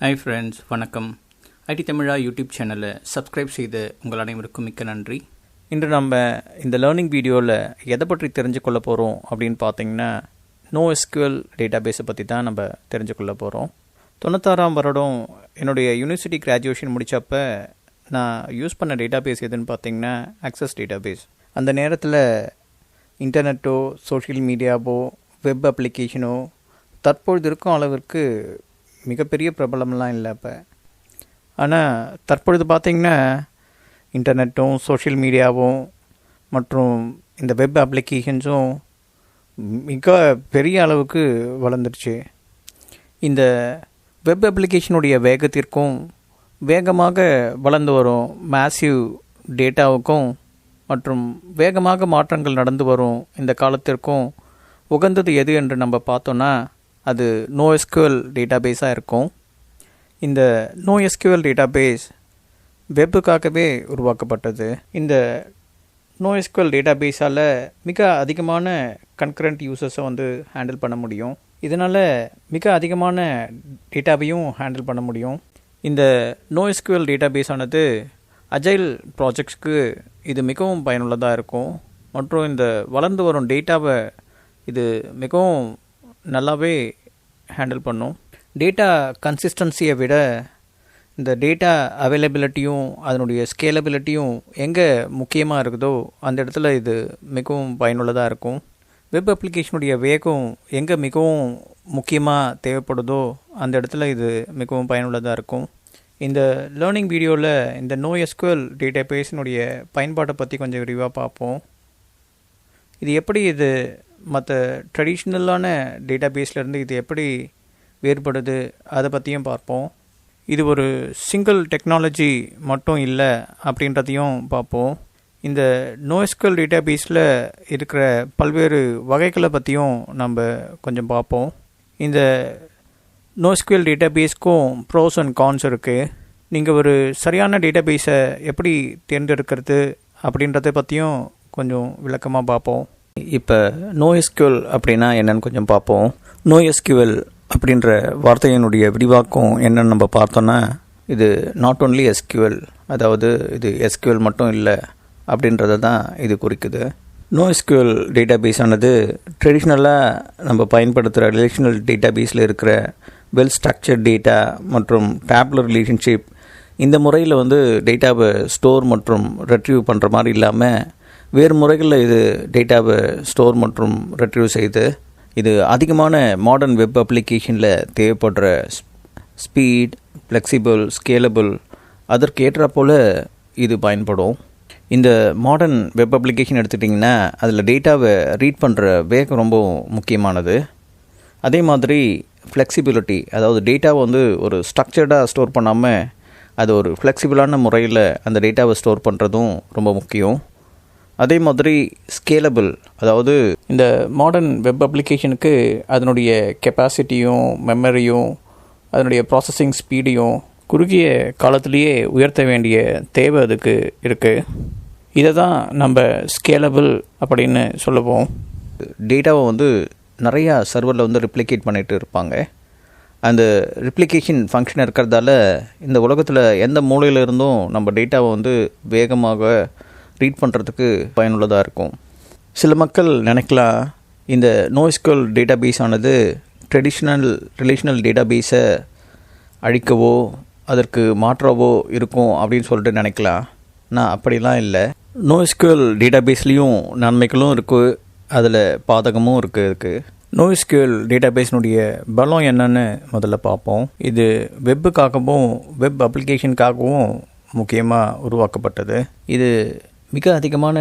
Hi friends, வணக்கம். ID தமிழா YouTube சேனலை subscribe செய்த உங்கள் அனைவருக்கும் மிக்க நன்றி. இன்று நம்ம இந்த லேர்னிங் வீடியோவில் எதை பற்றி தெரிஞ்சுக்கொள்ள போகிறோம் அப்படின்னு பார்த்தீங்கன்னா, NoSQL டேட்டாபேஸை பற்றி தான் நம்ம தெரிஞ்சுக்கொள்ள போகிறோம். 96ஆம் வருடம் என்னுடைய யூனிவர்சிட்டி கிராஜுவேஷன் முடித்தப்போ நான் யூஸ் பண்ண டேட்டாபேஸ் எதுன்னு பார்த்தீங்கன்னா ஆக்சஸ் டேட்டாபேஸ். அந்த நேரத்தில் இன்டர்நெட்டோ சோஷியல் மீடியாவோ வெப் அப்ளிகேஷனோ தற்பொழுது இருக்கும் அளவிற்கு மிகப்பெரிய பிரபலம்லாம் இல்லை. அப்போ ஆனால் தற்பொழுது பார்த்திங்கன்னா இன்டர்நெட்டும் சோஷியல் மீடியாவும் மற்றும் இந்த வெப் அப்ளிகேஷன்ஸும் மிக பெரிய அளவுக்கு வளர்ந்துருச்சு. இந்த வெப் அப்ளிகேஷனுடைய வேகத்திற்கும் வேகமாக வளர்ந்து வரும் மேசிவ் டேட்டாவுக்கும் மற்றும் வேகமாக மாற்றங்கள் நடந்து வரும் இந்த காலத்திற்கும் உகந்தது எது என்று நம்ம பார்த்தோன்னா அது NoSQL டேட்டாபேஸாக இருக்கும். இந்த NoSQL டேட்டாபேஸ் வெப்புக்காகவே உருவாக்கப்பட்டது. இந்த NoSQL டேட்டாபேஸால் மிக அதிகமான கன்கரண்ட் யூசர்ஸை ஹேண்டில் பண்ண முடியும். இதனால் மிக அதிகமான டேட்டாவையும் ஹேண்டில் பண்ண முடியும். இந்த NoSQL டேட்டாபேஸ் ஆனது அஜைல் ப்ராஜெக்ட்ஸ்க்கு இது மிகவும் பயனுள்ளதாக இருக்கும். மற்றும் இந்த வளர்ந்து வரும் டேட்டாவை இது மிகவும் நல்லாவே ஹேண்டில் பண்ணும். டேட்டா கன்சிஸ்டன்சியை விட இந்த டேட்டா அவைலபிலிட்டியும் அதனுடைய ஸ்கேலபிலிட்டியும் எங்கே முக்கியமாக இருக்குதோ அந்த இடத்துல இது மிகவும் பயனுள்ளதாக இருக்கும். வெப் அப்ளிகேஷனுடைய வேகம் எங்கே மிகவும் முக்கியமாக தேவைப்படுதோ அந்த இடத்துல இது மிகவும் பயனுள்ளதாக இருக்கும். இந்த லேர்னிங் வீடியோவில் இந்த NoSQL டேட்டாபேஸினுடைய பயன்பாட்டை பற்றி கொஞ்சம் விரிவாக பார்ப்போம். இது எப்படி இது மற்ற ட்ரெடிஷ்னலான டேட்டாபேஸ்லேருந்து இது எப்படி வேறுபடுது அதை பற்றியும் பார்ப்போம். இது ஒரு சிங்கிள் டெக்னாலஜி மட்டும் இல்லை அப்படின்றதையும் பார்ப்போம். இந்த NoSQL டேட்டாபேஸில் இருக்கிற பல்வேறு வகைகளை பற்றியும் நம்ம கொஞ்சம் பார்ப்போம். இந்த NoSQL டேட்டாபேஸ்க்கும் ப்ரோஸ் அண்ட் கான்ஸ் இருக்குது. நீங்கள் ஒரு சரியான டேட்டாபேஸை எப்படி தேர்ந்தெடுக்கிறது அப்படின்றத பற்றியும் கொஞ்சம் விளக்கமாக பார்ப்போம். இப்போ NoSQL அப்படின்னா என்னன்னு கொஞ்சம் பார்ப்போம். NoSQL அப்படின்ற வார்த்தையினுடைய விரிவாக்கம் என்னன்னு நம்ம பார்த்தோன்னா, இது நாட் ஓன்லி SQL, அதாவது இது SQL மட்டும் இல்லை அப்படின்றத தான் இது குறிக்குது. NoSQL டேட்டாபேஸ் ஆனது ட்ரெடிஷ்னலாக நம்ம பயன்படுத்துகிற ரிலேஷனல் டேட்டாபேஸில் இருக்கிற வெல் ஸ்ட்ரக்சர்ட் டேட்டா மற்றும் டேப்லர் ரிலேஷன்ஷிப் இந்த முறையில் டேட்டாவை ஸ்டோர் மற்றும் ரெட்ரீவ் பண்ணுற மாதிரி இல்லாமல் வேறு முறைகளில் இது டேட்டாவை ஸ்டோர் மற்றும் ரெட்ரீவ் செய்து இது அதிகமான மாடர்ன் வெப் அப்ளிகேஷனில் தேவைப்படுற ஸ்பீட், ஃப்ளெக்சிபிள், ஸ்கேலபிள் அதற்கேற்ற போல் இது பயன்படும். இந்த மாடர்ன் வெப் அப்ளிகேஷன் எடுத்துட்டிங்கன்னா அதில் டேட்டாவை ரீட் பண்ணுற வேகம் ரொம்ப முக்கியமானது. அதே மாதிரி ஃப்ளெக்சிபிலிட்டி, அதாவது டேட்டாவை ஒரு ஸ்ட்ரக்சர்டாக ஸ்டோர் பண்ணாமல் அது ஒரு ஃப்ளெக்சிபிளான முறையில் அந்த டேட்டாவை ஸ்டோர் பண்ணுறதும் ரொம்ப முக்கியம். அதே மாதிரி ஸ்கேலபிள், அதாவது இந்த மாடர்ன் வெப் அப்ளிகேஷனுக்கு அதனுடைய கெப்பாசிட்டியும் மெமரியும் அதனுடைய ப்ராசஸிங் ஸ்பீடையும் குறுகிய காலத்திலேயே உயர்த்த வேண்டிய தேவை அதுக்கு இருக்குது. இதை தான் நம்ம ஸ்கேலபிள் அப்படின்னு சொல்லுவோம். டேட்டாவை நிறையா சர்வரில் ரிப்ளிகேட் பண்ணிகிட்டு இருப்பாங்க. அந்த ரிப்ளிகேஷன் ஃபங்க்ஷன் இருக்கிறதால இந்த உலகத்தில் எந்த மூலையில் இருந்தும் நம்ம டேட்டாவை வேகமாக ரீட் பண்ணுறதுக்கு பயனுள்ளதாக இருக்கும். சில மக்கள் நினைக்கலாம், இந்த NoSQL டேட்டாபேஸ் ஆனது ட்ரெடிஷ்னல் ரிலேஷனல் டேட்டாபேஸை அழிக்கவோ அதற்கு மாற்றவோ இருக்கும் அப்படின்னு சொல்லிட்டு நினைக்கலாம். நான் அப்படிலாம் இல்லை. NoSQL டேட்டாபேஸ்லேயும் நன்மைகளும் இருக்குது, அதில் பாதகமும் இருக்குது. NoSQL டேட்டாபேஸினுடைய பலம் என்னன்னு முதல்ல பார்ப்போம். இது வெப்புக்காகவும் வெப் அப்ளிகேஷனுக்காகவும் முக்கியமாக உருவாக்கப்பட்டது. இது மிக அதிகமான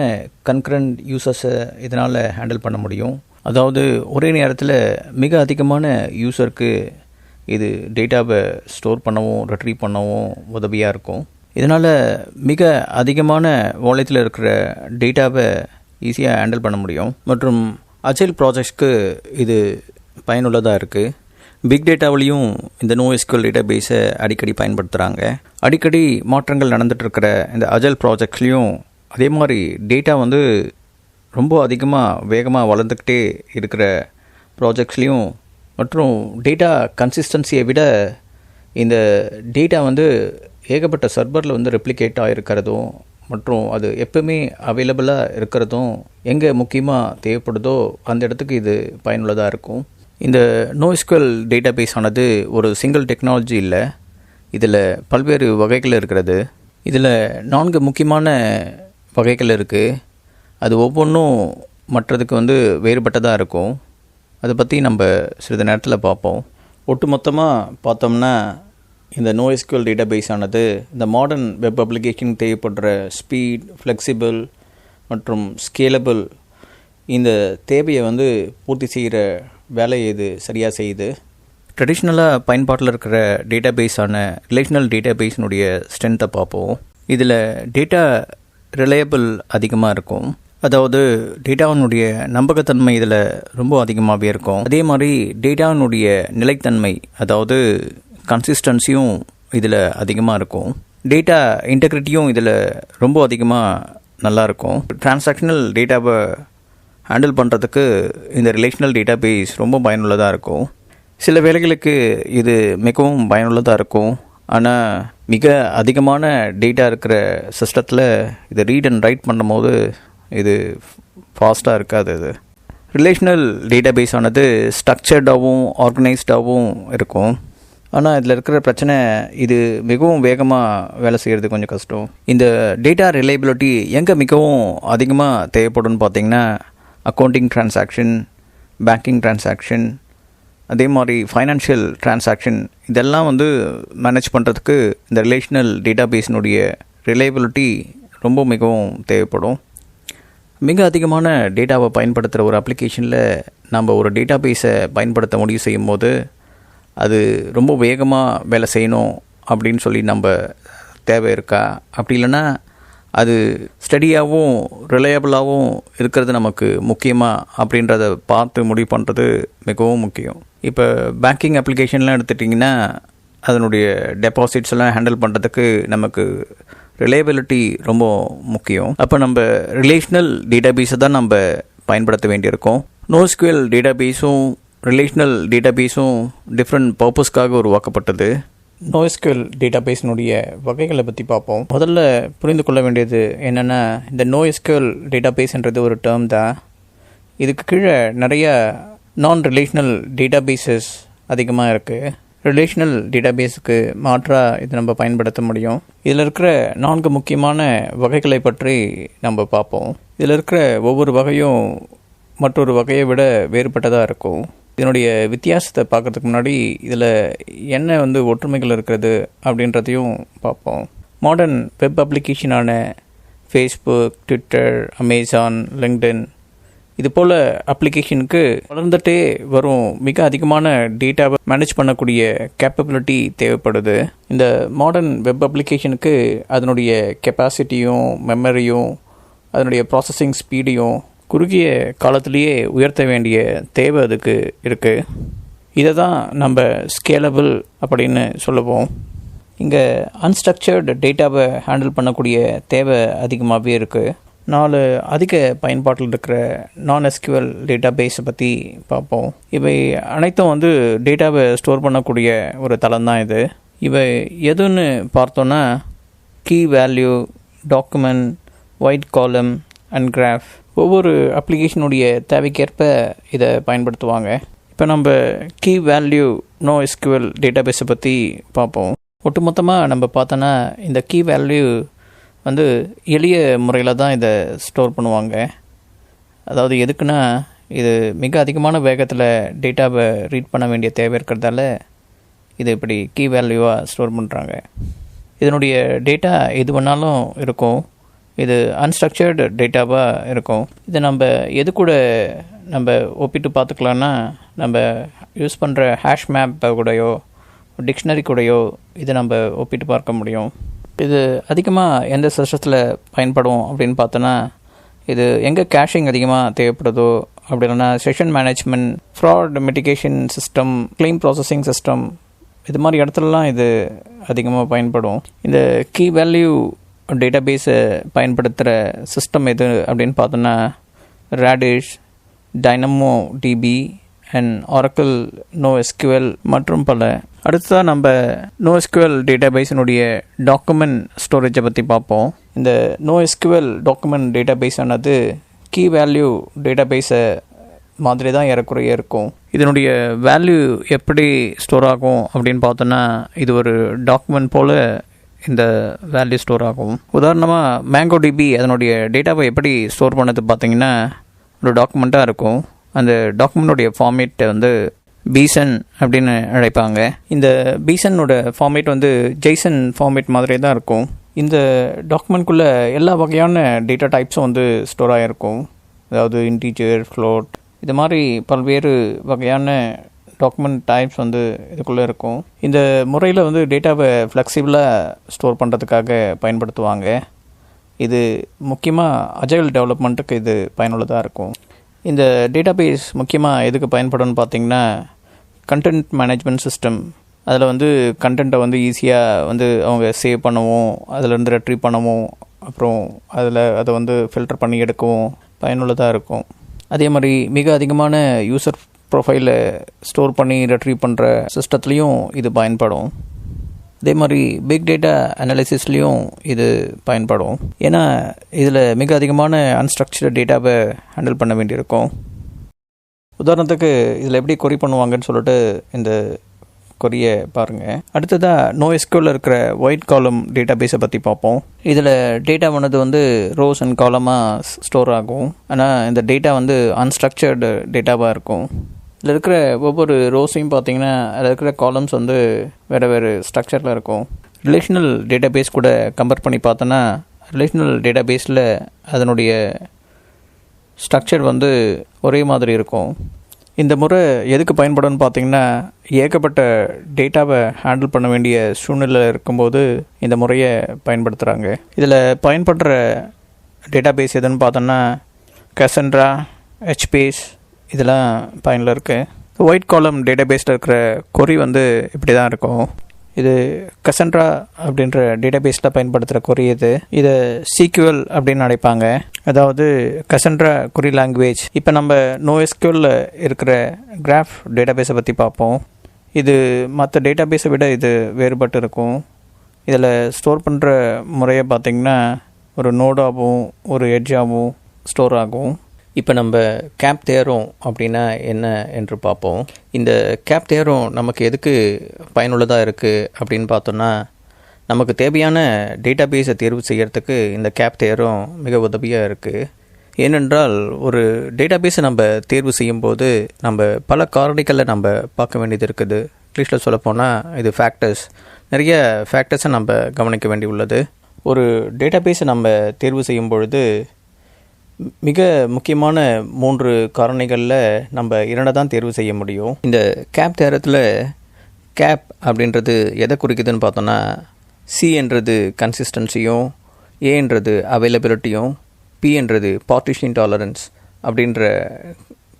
கன்கரண்ட் யூசர்ஸை இதனால் ஹேண்டில் பண்ண முடியும். அதாவது ஒரே நேரத்தில் மிக அதிகமான யூசருக்கு இது டேட்டாவை ஸ்டோர் பண்ணவும் ரெட்ரீவ் பண்ணவும் உதவியாக இருக்கும். இதனால் மிக அதிகமான வால்யூத்தில் இருக்கிற டேட்டாவை ஈஸியாக ஹேண்டில் பண்ண முடியும். மற்றும் அஜைல் ப்ராஜெக்ட்ஸ்க்கு இது பயனுள்ளதாக இருக்குது. பிக் டேட்டாவிலையும் இந்த NoSQL டேட்டாபேஸை அடிக்கடி பயன்படுத்துகிறாங்க. அடிக்கடி மாற்றங்கள் நடந்துகிட்ருக்கிற இந்த அஜைல் ப்ராஜெக்ட்ஸ்லேயும் அதே மாதிரி டேட்டா ரொம்ப அதிகமாக வேகமாக வளர்ந்துக்கிட்டே இருக்கிற ப்ராஜெக்ட்ஸ்லேயும் மற்றும் டேட்டா கன்சிஸ்டன்சியை விட இந்த டேட்டா வந்து ஏகப்பட்ட சர்வரில் வந்து ரெப்ளிகேட் ஆகிருக்கிறதும் மற்றும் அது எப்பவுமே அவைலபிளாக இருக்கிறதும் எங்கே முக்கியமாக தேவைப்படுதோ அந்த இடத்துக்கு இது பயனுள்ளதாக இருக்கும். இந்த NoSQL டேட்டாபேஸ் ஆனது ஒரு சிங்கிள் டெக்னாலஜி இல்லை, இதில் பல்வேறு வகைகள் இருக்கிறது. இதில் 4 முக்கியமான வகைகள் இருக்குது. அது ஒவ்வொன்றும் மற்றதுக்கு வந்து வேறுபட்டதாக இருக்கும். அதை பற்றி நம்ம சிறிது நேரத்தில் பார்ப்போம். ஒட்டுமொத்தமாக பார்த்தோம்னா இந்த NoSQL டேட்டாபேஸ் ஆனது இந்த மாடர்ன் வெப் அப்ளிகேஷன் தேவைப்படுற ஸ்பீட், ஃப்ளெக்சிபிள் மற்றும் ஸ்கேலபிள் இந்த தேவையை வந்து பூர்த்தி செய்கிற வேலையை இது சரியாக செய்யுது. ட்ரெடிஷ்னலாக பயன்பாட்டில் இருக்கிற டேட்டாபேஸான ரிலேஷனல் டேட்டாபேஸினுடைய ஸ்ட்ரென்த்தை பார்ப்போம். இதில் டேட்டா ரிலையபிள் அதிகமாக இருக்கும், அதாவது டேட்டாவினுடைய நம்பகத்தன்மை இதில் ரொம்ப அதிகமாகவே இருக்கும். அதே மாதிரி டேட்டாவினுடைய நிலைத்தன்மை, அதாவது கன்சிஸ்டன்சியும் இதில் அதிகமாக இருக்கும். டேட்டா இன்டெகிரிட்டியும் இதில் ரொம்ப அதிகமாக நல்லாயிருக்கும். டிரான்சாக்ஷனல் டேட்டாவை ஹேண்டில் பண்ணுறதுக்கு இந்த ரிலேஷனல் டேட்டாபேஸ் ரொம்ப பயனுள்ளதாக இருக்கும். சில வேளைகளுக்கு இது மிகவும் பயனுள்ளதாக இருக்கும், ஆனால் மிக அதிகமான டேட்டா இருக்கிற சிஸ்டத்தில் இதை ரீட் அண்ட் ரைட் பண்ணும்போது இது ஃபாஸ்ட்டாக இருக்காது. இது ரிலேஷனல் டேட்டாபேஸ் ஆனது ஸ்ட்ரக்சர்டாகவும் ஆர்கனைஸ்டாகவும் இருக்கும். ஆனால் இதில் இருக்கிற பிரச்சனை இது மிகவும் வேகமாக வேலை செய்கிறது கொஞ்சம் கஷ்டம். இந்த டேட்டா ரிலையபிலிட்டி எங்கே மிகவும் அதிகமாக தேவைப்படும்னு பார்த்திங்கன்னா அக்கௌண்டிங் ட்ரான்சாக்ஷன், பேங்கிங் ட்ரான்சாக்ஷன், அதே மாதிரி ஃபைனான்ஷியல் ட்ரான்சாக்ஷன் இதெல்லாம் வந்து மேனேஜ் பண்ணுறதுக்கு இந்த ரிலேஷனல் டேட்டாபேஸினுடைய ரிலையபிலிட்டி ரொம்ப மிகவும் தேவைப்படும். மிக அதிகமான டேட்டாவை பயன்படுத்துகிற ஒரு அப்ளிகேஷனில் நம்ம ஒரு டேட்டாபேஸை பயன்படுத்த முடிவு செய்யும் போது அது ரொம்ப வேகமாக வேலை செய்யணும் அப்படின்னு சொல்லி நம்ம தேவை இருக்கா, அப்படி இல்லைன்னா அது ஸ்டடியாகவும் ரிலையபிளாகவும் இருக்கிறது நமக்கு முக்கியமாக அப்படின்றத பார்த்து முடிவு பண்ணுறது மிகவும் முக்கியம். இப்போ பேங்கிங் அப்ளிகேஷன்லாம் எடுத்துட்டிங்கன்னா அதனுடைய டெபாசிட்ஸ் எல்லாம் ஹேண்டில் பண்ணுறதுக்கு நமக்கு ரிலையபிலிட்டி ரொம்ப முக்கியம். அப்போ நம்ம ரிலேஷனல் டேட்டாபேஸை தான் நம்ம பயன்படுத்த வேண்டியிருக்கோம். NoSQL டேட்டாபேஸும் ரிலேஷனல் டேட்டாபேஸும் டிஃப்ரெண்ட் பர்பஸ்க்காக உருவாக்கப்பட்டது. NoSQL டேட்டாபேஸினுடைய வகைகளை பற்றி பார்ப்போம். முதல்ல புரிந்து கொள்ள வேண்டியது என்னென்னா, இந்த NoSQL டேட்டாபேஸ்ன்றது ஒரு டேர்ம் தான். இதுக்கு கீழே நிறைய நான்-ரிலேஷனல் டேட்டாபேஸஸ் அதிகமாக இருக்குது. ரிலேஷனல் டேட்டாபேஸுக்கு மாற்றாக இது நம்ம பயன்படுத்த முடியும். இதில் இருக்கிற 4 முக்கியமான வகைகளை பற்றி நம்ம பார்ப்போம். இதில் இருக்கிற ஒவ்வொரு வகையும் மற்றொரு வகையை விட வேறுபட்டதாக இருக்கும். இதனுடைய வித்தியாசத்தை பார்க்குறதுக்கு முன்னாடி இதில் என்ன வந்து ஒற்றுமைகள் இருக்கிறது அப்படின்றதையும் பார்ப்போம். மாடர்ன் வெப் அப்ளிகேஷனான ஃபேஸ்புக், ட்விட்டர், அமேசான், லிங்க்டின் இது போல் அப்ளிகேஷனுக்கு வளர்ந்துட்டே வரும் மிக அதிகமான டேட்டாவை மேனேஜ் பண்ணக்கூடிய கேப்பபிலிட்டி தேவைப்படுது. இந்த மாடர்ன் வெப் அப்ளிகேஷனுக்கு அதனுடைய கெப்பாசிட்டியும் மெமரியும் அதனுடைய ப்ராசஸிங் ஸ்பீடையும் குறுகிய காலத்திலேயே உயர்த்த வேண்டிய தேவை அதுக்கு இருக்குது. இதை தான் நம்ம ஸ்கேலபிள் அப்படின்னு சொல்லுவோம். இங்கே அன்ஸ்ட்ரக்சர்டு டேட்டாவை ஹேண்டில் பண்ணக்கூடிய தேவை அதிகமாகவே இருக்குது. 4 அதிக பயன்பாட்டில் இருக்கிற Non-SQL டேட்டாபேஸை பற்றி பார்ப்போம். இவை அனைத்தும் வந்து டேட்டாவை ஸ்டோர் பண்ணக்கூடிய ஒரு தளம் தான் இது. இவை எதுன்னு பார்த்தோன்னா key value, document, wide column and graph. ஒவ்வொரு அப்ளிகேஷனுடைய தேவைக்கேற்ப இதை பயன்படுத்துவாங்க. இப்போ நம்ம கீ வேல்யூ NoSQL டேட்டாபேஸை பற்றி பார்ப்போம். ஒட்டுமொத்தமாக நம்ம பார்த்தோன்னா இந்த கீ வேல்யூ வந்து எளிய முறையில் தான் இதை ஸ்டோர் பண்ணுவாங்க. அதாவது எதுக்குன்னா, இது மிக அதிகமான வேகத்தில் டேட்டாவை ரீட் பண்ண வேண்டிய தேவை இருக்கிறதால இது இப்படி கீ வேல்யூவாக ஸ்டோர் பண்ணுறாங்க. இதனுடைய டேட்டா எது வேணாலும் இருக்கும். இது அன்ஸ்ட்ரக்சர்டு டேட்டாவாக இருக்கும். இதை நம்ம எது கூட நம்ம ஒப்பிட்டு பார்த்துக்கலான்னா, நம்ம யூஸ் பண்ணுற ஹேஷ் மேப்பை கூடயோ டிக்ஷனரி கூடயோ இதை நம்ம ஒப்பிட்டு பார்க்க முடியும். இது அதிகமாக எந்த சிஸ்டத்தில் பயன்படும் அப்படின்னு பார்த்தோன்னா, இது எங்கே கேஷிங் அதிகமாக தேவைப்படுதோ, அப்படி இல்லைன்னா session management, fraud mitigation system, claim processing system, இது மாதிரி இடத்துலலாம் இது அதிகமாக பயன்படும். இந்த கீ வேல்யூ டேட்டாபேஸை பயன்படுத்துகிற சிஸ்டம் எது அப்படின்னு பார்த்தோன்னா Radish, DynamoDB and Oracle NoSQL மற்றும் பல. அடுத்ததாக நம்ம NoSQL டேட்டாபேஸினுடைய டாக்குமெண்ட் ஸ்டோரேஜை பற்றி பார்ப்போம். இந்த NoSQL டாக்குமெண்ட் டேட்டாபேஸ் ஆனது கீ வேல்யூ டேட்டாபேஸை மாதிரி தான் ஏறக்குறைய இருக்கும். இதனுடைய வேல்யூ எப்படி ஸ்டோர் ஆகும் அப்படின்னு பார்த்தோன்னா, இது ஒரு டாக்குமெண்ட் போல் இந்த வேல்யூ ஸ்டோர் ஆகும். உதாரணமாக MongoDB அதனுடைய டேட்டாவை எப்படி ஸ்டோர் பண்ணது பார்த்திங்கன்னா, ஒரு டாக்குமெண்ட்டாக இருக்கும். அந்த டாக்குமெண்ட்டுடைய ஃபார்மேட்டை வந்து பீசன் அப்படின்னு அழைப்பாங்க. இந்த பீசனோட ஃபார்மேட் வந்து ஜெய்சன் ஃபார்மேட் மாதிரி தான் இருக்கும். இந்த டாக்குமெண்ட்குள்ளே எல்லா வகையான டேட்டா டைப்ஸும் வந்து ஸ்டோர் ஆகிருக்கும். அதாவது இன்டீஜர், ஃப்ளோட், இது மாதிரி பல்வேறு வகையான டாக்குமெண்ட் டைப்ஸ் வந்து இதுக்குள்ளே இருக்கும். இந்த முறையில் வந்து டேட்டாவை ஃப்ளெக்சிபிளாக ஸ்டோர் பண்ணுறதுக்காக பயன்படுத்துவாங்க. இது முக்கியமாக அஜைல் டெவலப்மெண்ட்டுக்கு இது பயனுள்ளதாக இருக்கும். இந்த டேட்டாபேஸ் முக்கியமாக எதுக்கு பயன்படும்னு பார்த்திங்கன்னா, கண்டென்ட் மேனேஜ்மெண்ட் சிஸ்டம். அதில் வந்து கண்டென்ட்டை வந்து ஈஸியாக வந்து அவங்க சேவ் பண்ணவும், அதிலேருந்து ரெட்ரீவ் பண்ணவும், அப்புறம் அதை வந்து ஃபில்டர் பண்ணி எடுக்கவும் பயனுள்ளதாக இருக்கும். அதே மாதிரி மிக அதிகமான யூசர் ப்ரொஃபைலை ஸ்டோர் பண்ணி ரெட்ரீவ் பண்ணுற சிஸ்டத்துலேயும் இது பயன்படும். அதே மாதிரி பிக் டேட்டா அனாலிசிஸ்லேயும் இது பயன்படும். ஏன்னா இதில் மிக அதிகமான அன்ஸ்ட்ரக்சர்டு டேட்டாவை ஹேண்டில் பண்ண வேண்டியிருக்கும். உதாரணத்துக்கு இதில் எப்படி கொரி பண்ணுவாங்கன்னு சொல்லிட்டு இந்த கொரியை பாருங்கள். அடுத்ததாக NoSQL இருக்கிற ஒயிட் காலம் டேட்டாபேஸை பற்றி பார்ப்போம். இதில் டேட்டாவானது வந்து ரோஸ் அண்ட் காலமாக ஸ்டோர் ஆகும். ஆனால் இந்த டேட்டா வந்து அன்ஸ்ட்ரக்சர்டு டேட்டாவாக இருக்கும். இதில் இருக்கிற ஒவ்வொரு ரோஸையும் பார்த்திங்கன்னா, அதில் இருக்கிற காலம்ஸ் வந்து வேறு ஸ்ட்ரக்சரில் இருக்கும். ரிலேஷனல் டேட்டாபேஸ் கூட கம்பேர் பண்ணி பார்த்தோன்னா, ரிலேஷனல் டேட்டாபேஸில் அதனுடைய ஸ்ட்ரக்சர் வந்து ஒரே மாதிரி இருக்கும். இந்த முறை எதுக்கு பயன்படும்னு பார்த்திங்கன்னா, ஏகப்பட்ட டேட்டாவை ஹேண்டில் பண்ண வேண்டிய சூழ்நிலை இருக்கும்போது இந்த முறையை பயன்படுத்துகிறாங்க. இதில் பயன்படுற டேட்டாபேஸ் எதுன்னு பார்த்தோன்னா, கசன்ட்ரா, HBase இதெல்லாம் பயனில் இருக்குது. ஒயிட் காலம் டேட்டாபேஸில் இருக்கிற கொரி வந்து இப்படி தான் இருக்கும். இது கசன்ட்ரா அப்படின்ற டேட்டாபேஸில் பயன்படுத்துகிற கொரி இதை SQL அப்படின்னு அழைப்பாங்க. அதாவது கசன்ட்ரா கொரி லாங்குவேஜ். இப்போ நம்ம NoSQL இருக்கிற கிராஃப் டேட்டாபேஸை பற்றி பார்ப்போம். இது மற்ற டேட்டாபேஸை விட இது வேறுபட்டு இருக்கும். இதில் ஸ்டோர் பண்ணுற முறையை பார்த்திங்கன்னா, ஒரு நோடாகவும் ஒரு எட்ஜாகவும் ஸ்டோர் ஆகும். இப்போ நம்ம கேப் தேரோம் அப்படின்னா என்ன என்று பார்ப்போம். இந்த கேப் தேரோம் நமக்கு எதுக்கு பயனுள்ளதாக இருக்குது அப்படின்னு பார்த்தோன்னா, நமக்கு தேவையான டேட்டாபேஸை தேர்வு செய்கிறதுக்கு இந்த கேப் தேரோம் மிக உதவியாக இருக்குது. ஏனென்றால் ஒரு டேட்டாபேஸை நம்ம தேர்வு செய்யும்போது நம்ம பல காரணிகளை நம்ம பார்க்க வேண்டியது இருக்குது. இங்கிலீஷில் சொல்லப்போனால் இது ஃபேக்டர்ஸ். நிறைய ஃபேக்டர்ஸை நம்ம கவனிக்க வேண்டியுள்ளது. ஒரு டேட்டாபேஸை நம்ம தேர்வு செய்யும் பொழுது மிக முக்கியமான 3 காரணிகளில் நம்ம 2 தான் தேர்வு செய்ய முடியும். இந்த கேப் தேரத்தில் கேப் அப்படின்றது எதை குறிக்குதுன்னு பார்த்தோன்னா, C என்றது கன்சிஸ்டன்சியும், A என்றது அவைலபிலிட்டியும், P என்றது பார்ட்டிஷன் டாலரன்ஸ் அப்படின்ற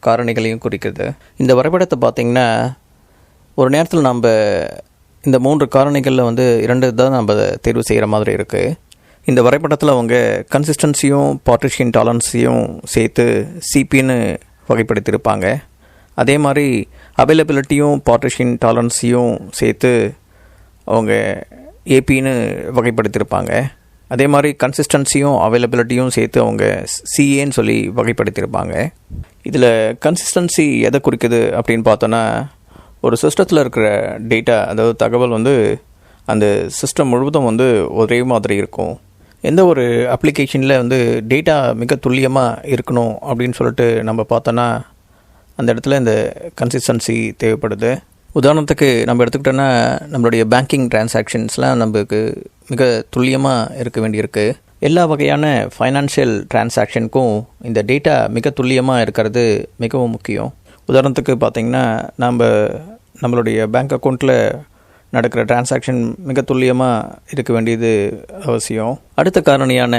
காரணிகளையும் குறிக்குது. இந்த வரைபடத்தை பார்த்திங்கன்னா, ஒரு நேரத்தில் நம்ம இந்த 3 காரணிகளில் வந்து 2 தான் நம்ம தேர்வு செய்கிற மாதிரி இருக்குது. இந்த வரைபடத்தில் அவங்க கன்சிஸ்டன்சியும் பார்ட்டிஷன் டாலரன்ஸையும் சேர்த்து CPன்னு வகைப்படுத்தியிருப்பாங்க. அதே மாதிரி அவைலபிலிட்டியும் பார்ட்டிஷன் டாலரன்ஸையும் சேர்த்து அவங்க APன்னு வகைப்படுத்தியிருப்பாங்க. அதே மாதிரி கன்சிஸ்டன்சியும் அவைலபிலிட்டியும் சேர்த்து அவங்க CAன்னு சொல்லி வகைப்படுத்தியிருப்பாங்க. இதில் கன்சிஸ்டன்சி எதை குறிக்குது அப்படின்னு பார்த்தோன்னா, ஒரு சிஸ்டத்தில் இருக்கிற டேட்டா, அதாவது தகவல் வந்து அந்த சிஸ்டம் முழுவதும் வந்து ஒரே மாதிரி இருக்கும். எந்த ஒரு அப்ளிகேஷனில் வந்து டேட்டா மிக துல்லியமாக இருக்கணும் அப்படின்னு சொல்லிட்டு நம்ம பார்த்தோன்னா, அந்த இடத்துல இந்த கன்சிஸ்டன்சி தேவைப்படுது. உதாரணத்துக்கு நம்ம எடுத்துக்கிட்டோன்னா, நம்மளுடைய பேங்கிங் டிரான்சாக்ஷன்ஸ்லாம் நமக்கு மிக துல்லியமாக இருக்க வேண்டியிருக்கு. எல்லா வகையான ஃபைனான்ஷியல் டிரான்சாக்ஷனுக்கும் இந்த டேட்டா மிக துல்லியமாக இருக்கிறது மிகவும் முக்கியம். உதாரணத்துக்கு பார்த்திங்கன்னா, நம்மளுடைய பேங்க் அக்கௌண்ட்டில் நடக்கிற டிரான்சாக்ஷன் மிக துல்லியமாக இருக்க வேண்டியது அவசியம். அடுத்த காரணியான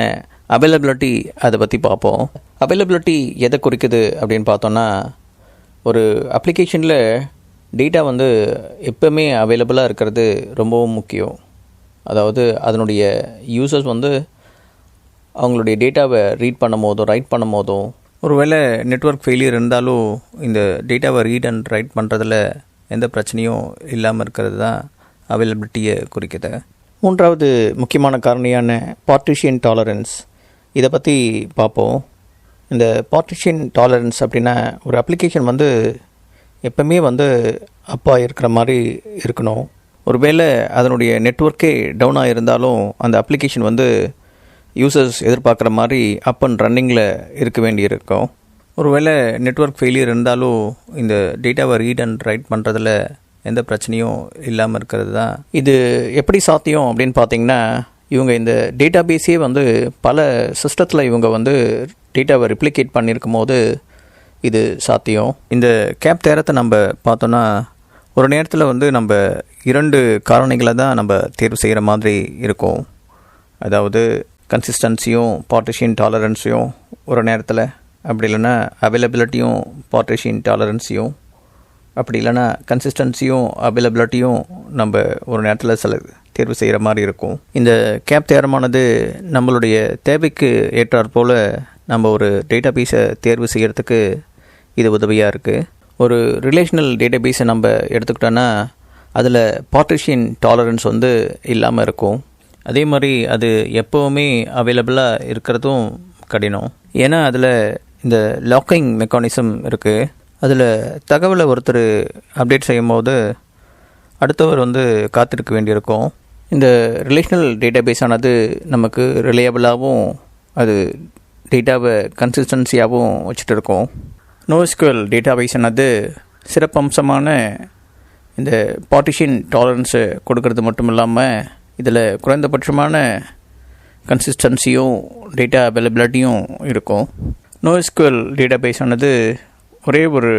அவைலபிலிட்டி, அதை பற்றி பார்ப்போம். அவைலபிலிட்டி எதை குறிக்குது அப்படின்னு பார்த்தோன்னா, ஒரு அப்ளிகேஷனில் டேட்டா வந்து எப்போவுமே அவைலபிளாக இருக்கிறது ரொம்பவும் முக்கியம். அதாவது அதனுடைய யூசர்ஸ் வந்து அவங்களுடைய டேட்டாவை ரீட் பண்ணும் போதும் ரைட் பண்ணும் போதும் ஒருவேளை நெட்வொர்க் ஃபெயிலியர் இருந்தாலும் இந்த டேட்டாவை ரீட் அண்ட் ரைட் பண்ணுறதுல எந்த பிரச்சனையும் இல்லாமல் இருக்கிறது தான் அவைலபிலிட்டியை குறிக்குது. மூன்றாவது முக்கியமான காரணியான பார்ட்டிஷன் டாலரன்ஸ், இதை பற்றி பார்ப்போம். இந்த பார்ட்டிஷன் டாலரன்ஸ் அப்படின்னா ஒரு அப்ளிகேஷன் எப்பவுமே அப்பாக இருக்கிற மாதிரி இருக்கணும். ஒருவேளை அதனுடைய நெட்வொர்க்கே டவுனாக இருந்தாலும் அந்த அப்ளிகேஷன் யூசர்ஸ் எதிர்பார்க்குற மாதிரி அப் அண்ட் ரன்னிங்கில் இருக்க வேண்டியிருக்கும். ஒருவேளை நெட்வொர்க் ஃபெயிலியர் இருந்தாலும் இந்த டேட்டாவை ரீட் அண்ட் ரைட் பண்ணுறதுல எந்த பிரச்சனையும் இல்லாமல் இருக்கிறது தான். இது எப்படி சாத்தியம் அப்படின்னு பார்த்தீங்கன்னா, இவங்க இந்த டேட்டா பேஸே பல சிஸ்டத்தில் இவங்க டேட்டாவை ரிப்ளிகேட் பண்ணியிருக்கும் போது இது சாத்தியம். இந்த கேப் தேரத்தை நம்ம பார்த்தோன்னா ஒரு நேரத்தில் நம்ம 2 காரணிகளை தான் நம்ம தேர்வு செய்கிற மாதிரி இருக்கும். அதாவது கன்சிஸ்டன்சியும் பார்ட்டிஷன் டாலரன்ஸையும் ஒரு நேரத்தில், அப்படி இல்லைன்னா அவைலபிலிட்டியும் பார்ட்டிஷன் டாலரன்ஸையும், அப்படி இல்லைன்னா கன்சிஸ்டன்சியும் அவைலபிலிட்டியும் நம்ம ஒரு நேரத்தில் தேர்வு செய்கிற மாதிரி இருக்கும். இந்த கேப் தேரமானது நம்மளுடைய தேவைக்கு ஏற்றாற் போல் நம்ம ஒரு டேட்டா பேஸை தேர்வு செய்கிறதுக்கு இது உதவியாக இருக்குது. ஒரு ரிலேஷனல் டேட்டா பேஸை நம்ம எடுத்துக்கிட்டோன்னா அதில் பார்ட்டிஷன் டாலரன்ஸ் இல்லாமல் இருக்கும். அதே மாதிரி அது எப்போவுமே அவைலபிளாக இருக்கிறதும் கடினம். ஏன்னா அதில் இந்த லாக்கிங் மெக்கானிசம் இருக்குது. அதில் தகவலை ஒருத்தர் அப்டேட் செய்யும் போது அடுத்தவர் காத்திருக்க வேண்டியிருக்கும். இந்த ரிலேஷனல் டேட்டா பேஸானது நமக்கு ரிலையபிளாகவும் அது டேட்டாவை கன்சிஸ்டன்சியாகவும் வச்சுட்டு இருக்கோம். NoSQL டேட்டா பேஸானது சிறப்பம்சமான இந்த பார்ட்டிஷன் டாலரன்ஸை கொடுக்கறது மட்டும் இல்லாமல் இதில் குறைந்தபட்சமான கன்சிஸ்டன்சியும் டேட்டா அவைலபிலிட்டியும் இருக்கும். NoSQL டேட்டா பேஸானது ஒரே ஒரு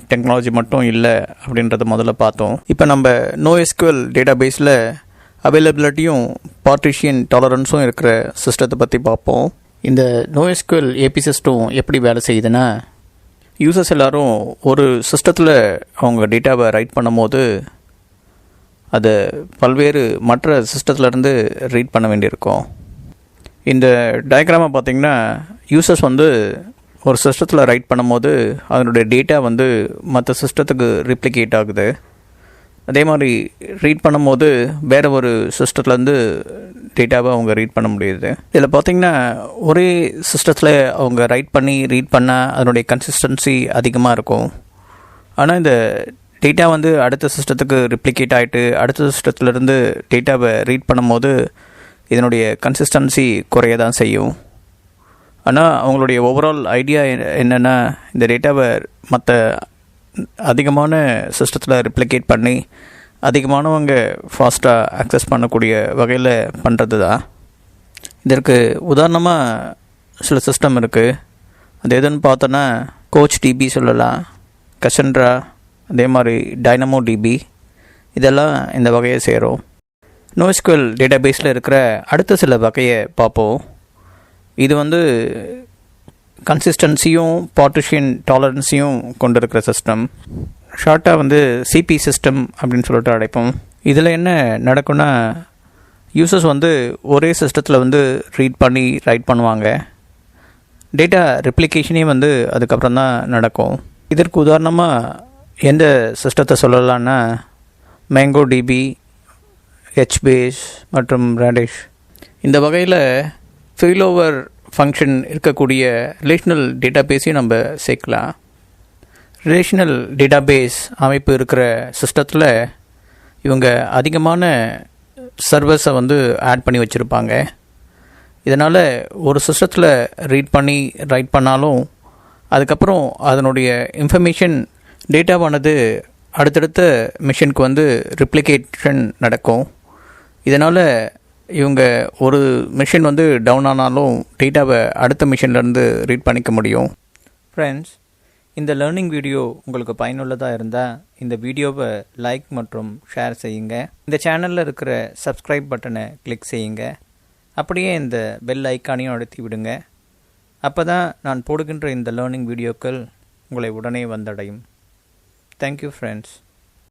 டெக்னாலஜி மட்டும் இல்லை அப்படின்றத முதல்ல பார்த்தோம். இப்போ நம்ம NoSQL டேட்டா பேஸில் அவைலபிலிட்டியும் பார்ட்டிஷன் டாலரன்ஸும் இருக்கிற சிஸ்டத்தை பற்றி பார்ப்போம். இந்த NoSQL ஏபி சிஸ்டம் எப்படி வேலை செய்யுதுன்னா, யூசர்ஸ் எல்லோரும் ஒரு சிஸ்டத்தில் அவங்க டேட்டாவை ரைட் பண்ணும் போது அதை பல்வேறு மற்ற சிஸ்டத்துலேருந்து ரீட் பண்ண வேண்டியிருக்கும். இந்த டயக்ராமை பார்த்திங்கன்னா, யூசர்ஸ் ஒரு சிஸ்டத்தில் ரைட் பண்ணும்போது அதனுடைய டேட்டா மற்ற சிஸ்டத்துக்கு ரிப்ளிகேட் ஆகுது. அதே மாதிரி ரீட் பண்ணும்போது வேறு ஒரு சிஸ்டத்துலேருந்து டேட்டாவை அவங்க ரீட் பண்ண முடியுது. இதில் பார்த்திங்கன்னா ஒரே சிஸ்டத்தில் அவங்க ரைட் பண்ணி ரீட் பண்ணால் அதனுடைய கன்சிஸ்டன்சி அதிகமாக இருக்கும். ஆனால் இந்த டேட்டா அடுத்த சிஸ்டத்துக்கு ரிப்ளிகேட் ஆகிட்டு அடுத்த சிஸ்டத்துலேருந்து டேட்டாவை ரீட் பண்ணும்போது இதனுடைய கன்சிஸ்டன்சி குறைய தான் செய்யும். ஆனால் அவங்களுடைய ஓவரால் ஐடியா என்னென்னா, இந்த டேட்டாவை மற்ற அதிகமான சிஸ்டத்தில் ரிப்ளிகேட் பண்ணி அதிகமானவங்க ஃபாஸ்ட்டாக ஆக்சஸ் பண்ணக்கூடிய வகையில் பண்ணுறது தான். இதற்கு உதாரணமாக சில சிஸ்டம் இருக்குது. அது எதுன்னு பார்த்தோன்னா கோச் டிபி சொல்லலாம், கசன்ட்ரா, அதே மாதிரி டைனமோ டிபி, இதெல்லாம் இந்த வகையை சேரும். NoSQL டேட்டா பேஸில் இருக்கிற அடுத்த சில வகையை பார்ப்போம். இது கன்சிஸ்டன்சியும் பார்ட்டிஷன் டாலரன்ஸையும் கொண்டு இருக்கிற சிஸ்டம். ஷார்ட்டாக சிபி சிஸ்டம் அப்படின்னு சொல்லிட்டு அழைப்போம். இதில் என்ன நடக்கும்னா, யூசர்ஸ் ஒரே சிஸ்டத்தில் ரீட் பண்ணி ரைட் பண்ணுவாங்க. டேட்டா ரிப்ளிகேஷனே அதுக்கப்புறம் தான் நடக்கும். இதற்கு உதாரணமாக எந்த சிஸ்டத்தை சொல்லலான்னா, மேங்கோ டிபி, ஹெச்பேஸ் மற்றும் ரேடிஷ். இந்த வகையில் ஃபெயிலோவர் ஃபங்க்ஷன் இருக்கக்கூடிய ரிலேஷனல் டேட்டா பேஸையும் நம்ம சேர்க்கலாம். ரிலேஷனல் டேட்டா பேஸ் அமைப்பு இருக்கிற சிஸ்டத்தில் இவங்க அதிகமான சர்வர்ஸை ஆட் பண்ணி வச்சுருப்பாங்க. இதனால் ஒரு சிஸ்டத்தில் ரீட் பண்ணி ரைட் பண்ணாலும் அதுக்கப்புறம் அதனுடைய இன்ஃபர்மேஷன் டேட்டாவானது அடுத்தடுத்த மிஷினுக்கு ரிப்ளிகேஷன் நடக்கும். இதனால் இவங்க ஒரு மிஷின் டவுன் ஆனாலும் டேட்டாவை அடுத்த மிஷின்லேருந்து ரீட் பண்ணிக்க முடியும். ஃப்ரெண்ட்ஸ், இந்த லேர்னிங் வீடியோ உங்களுக்கு பயனுள்ளதாக இருந்தால் இந்த வீடியோவை லைக் மற்றும் ஷேர் செய்யுங்க. இந்த சேனலில் இருக்கிற சப்ஸ்கிரைப் பட்டனை கிளிக் செய்யுங்க. அப்படியே இந்த பெல் ஐக்கானையும் அழுத்தி விடுங்க. அப்போ தான் நான் போடுகின்ற இந்த லேர்னிங் வீடியோக்கள் உங்களை உடனே வந்தடையும். Thank you friends.